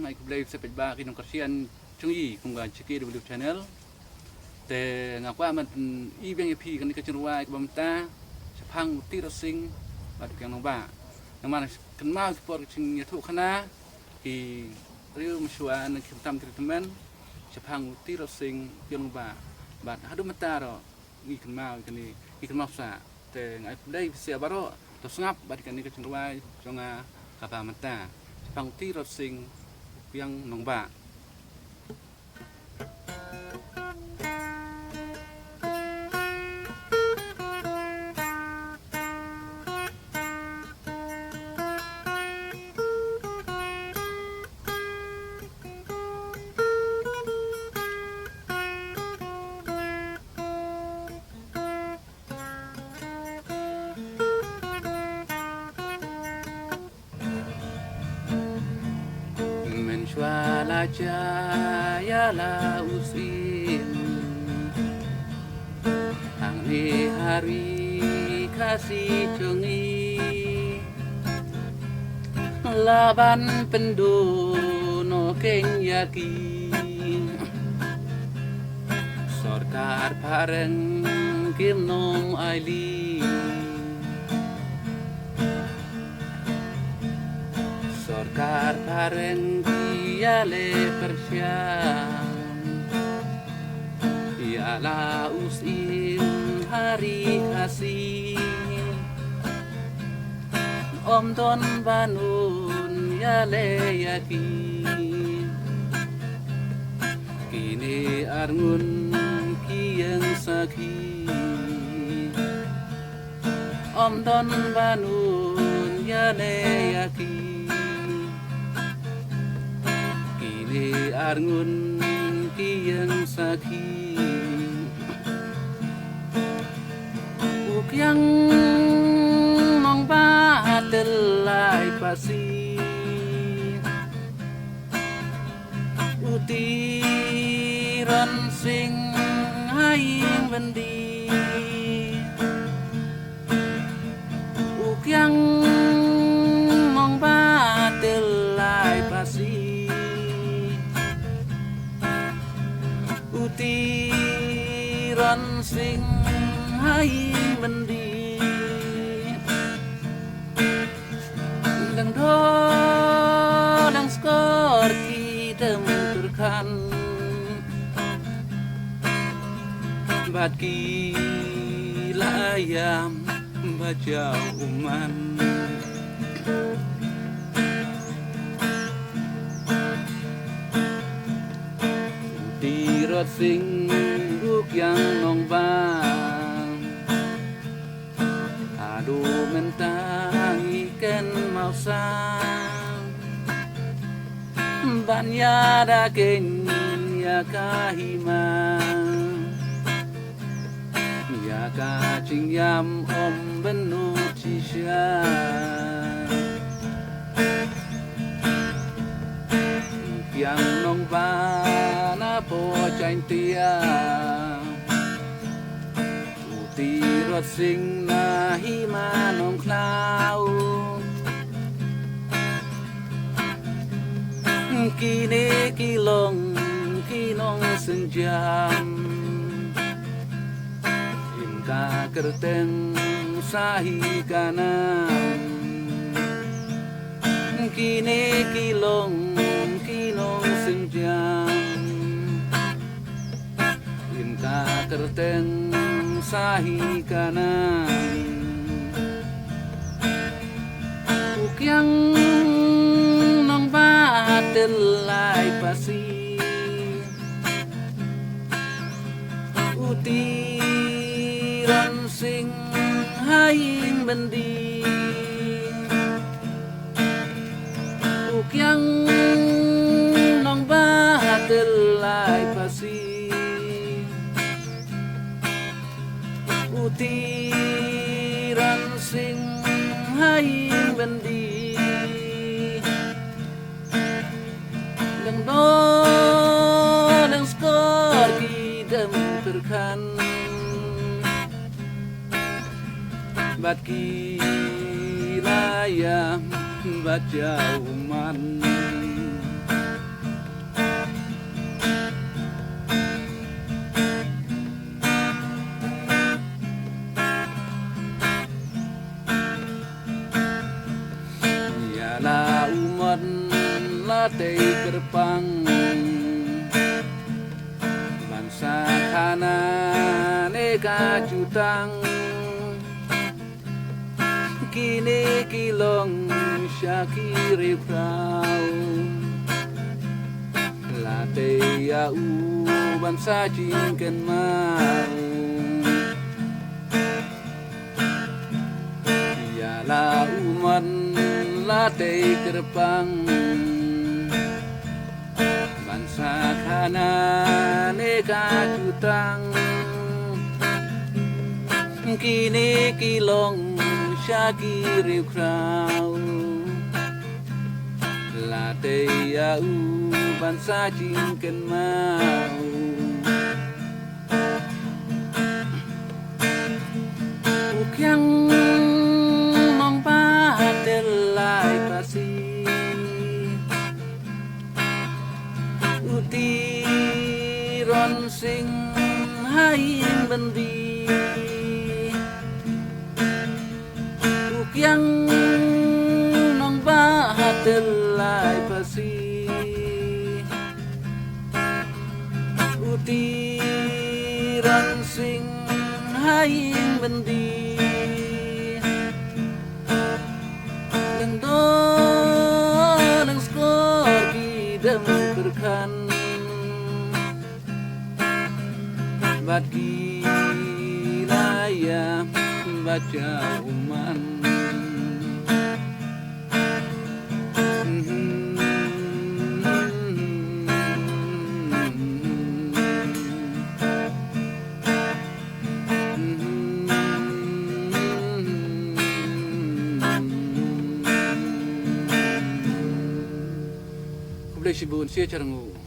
ngai kublai sepet ba kinong karsian chungi kunga chiki w channel te ngakwa man ibeng epi kan ka chunwa ka bamta sapang tiro sing bad kyang nong ba nang man kan ma por ching yathu khana ki riu msua nang kimtam treatment sapang tiro sing kyang ba bad hadu mata ro ngi kan ma kan ni kan ma sa te ngai kublai sia baro to sngap bad kan ka chunwa jonga ka ba mata sapang tiro sing kyang nong ba Mensuala jaya la usim ang hari kasih cungi laban pendono keng yakin sorkar pareng kim nong aili sorkar pareng le persian ialah usin hari kasih om don banun ya le yakin kini arngun kiyang sakhi om don banun ya le yakin kini arngun kiyang sakhi ukyang mong batelay pasi utiran sing haying bendi ukyang mong batelay pasi utiran sing haying bendi dang do dang skor kita menturkan bat kilayam baca uman tirot sing yang nong bang aduh mentang ikan mau sang banyada kenya kahimang ya kacing yam om benu cisya yang nong bana po chain tia tirot sing nahima nong klau kini kilong kinong senjam imka kerteng sahi kanan kini kilong kinong senjam imka kerteng sahi kanan ukyang nong batelay pasi utiran sing haying bendi ukyang nong batelay pasi utiran sing haying bendi dang do dang skor kidam terkan bat kilayam bat jauman latay gerbang bangsa kanan eka jutang kini kilong syakiri prau latay au bangsa jingken mau ialah umat latay gerbang bangsa kanan eka jutang kini kilong syakiri krau latay au bangsa jingken mau ukyang mong padelay pasi utiron sing hain bendi ukyang nong padelay pasi utiron sing hain bendi nang skor kidam berkan bat gilaya baca uman Kublai sibun sia carangu